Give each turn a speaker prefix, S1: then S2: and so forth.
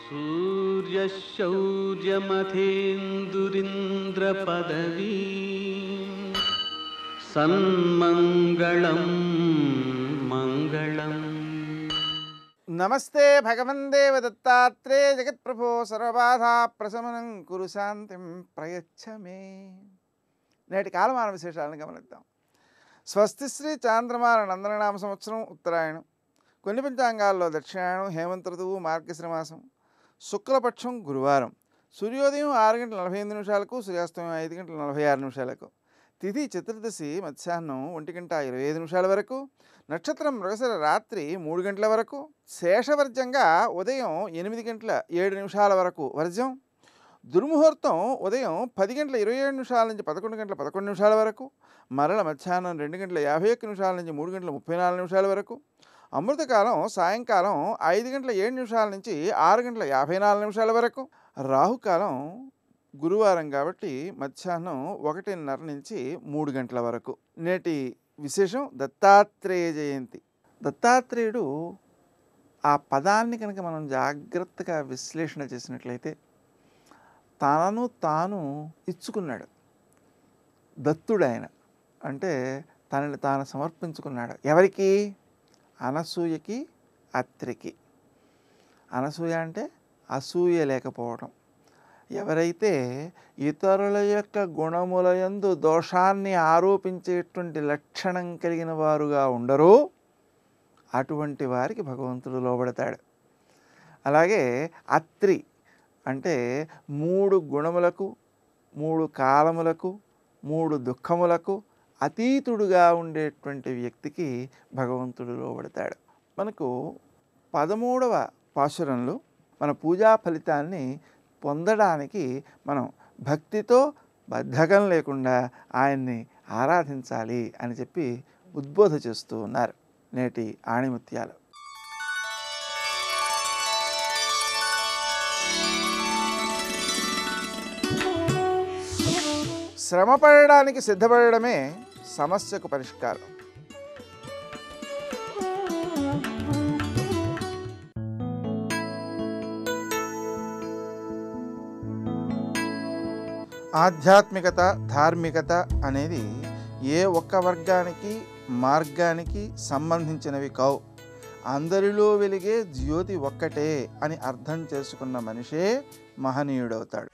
S1: सूर्यशौर्यमथेन्दुरिन्द्रपदवी सन्मङ्गलं मङ्गलम्।
S2: నమస్తే భగవందేవ దత్తాత్రేయ జగత్ప్రభో సర్వబాధా ప్రశమనం కురు శాంతిం ప్రయచ్చమే. నేటి కాలమాన విశేషాలను గమనిద్దాం. స్వస్తిశ్రీ చాంద్రమాన నందననామ సంవత్సరం ఉత్తరాయణం, కొన్ని పంచాంగాల్లో దక్షిణాయనం, హేమంత ఋతువు, మార్గశిరమాసం, శుక్లపక్షం గురువారం, సూర్యోదయం 6:48, సూర్యాస్తమయం 5:46. తిథి చతుర్దశి మధ్యాహ్నం 1:25 వరకు, నక్షత్రం మృగశిర రాత్రి 3 గంటల వరకు, శేషవర్జంగా ఉదయం 8:07 వరకు వర్జం, దుర్ముహూర్తం ఉదయం 10:27 నుంచి 11:11 వరకు, మరల మధ్యాహ్నం 2:51 నుంచి 3:34 వరకు, అమృతకాలం సాయంకాలం 5:07 నుంచి 6:54 వరకు, రాహుకాలం గురువారం కాబట్టి మధ్యాహ్నం 1:30 నుంచి 3 గంటల వరకు. నేటి విశేషం దత్తాత్రేయ జయంతి. దత్తాత్రేయుడు ఆ పదాన్ని కనుక మనం జాగ్రత్తగా విశ్లేషణ చేసినట్లయితే తనను తాను ఇచ్చుకున్నాడు. దత్తుడు ఆయన అంటే తనని తాను సమర్పించుకున్నాడు. ఎవరికి? అనసూయకి, అత్రికి. అనసూయ అంటే అసూయ లేకపోవడం. ఎవరైతే ఇతరుల యొక్క గుణములయందు దోషాన్ని ఆరోపించేటువంటి లక్షణం కలిగిన వారుగా ఉండరో అటువంటి వారికి భగవంతుడు లోబడతాడు. అలాగే అత్రి అంటే 3 గుణములకు, 3 కాలములకు, 3 దుఃఖములకు అతీతుడుగా ఉండేటువంటి వ్యక్తికి భగవంతుడు లోబడతాడు. మనకు 13వ పాశురంలో మన పూజా ఫలితాన్ని పొందడానికి మనం భక్తితో బద్ధకం లేకుండా ఆయన్ని ఆరాధించాలి అని చెప్పి ఉద్బోధ చేస్తూ ఉన్నారు నేటి ఆణిముత్యాలు. శ్రమపడడానికి సిద్ధపడడమే సమస్యకు పరిష్కారం. ఆధ్యాత్మికత, ధార్మికత అనేది ఏ ఒక్క వర్గానికి, మార్గానికి సంబంధించినవి కావు. అందరిలో వెలిగే జ్యోతి ఒక్కటే అని అర్థం చేసుకున్న మనిషే మహనీయుడవుతాడు.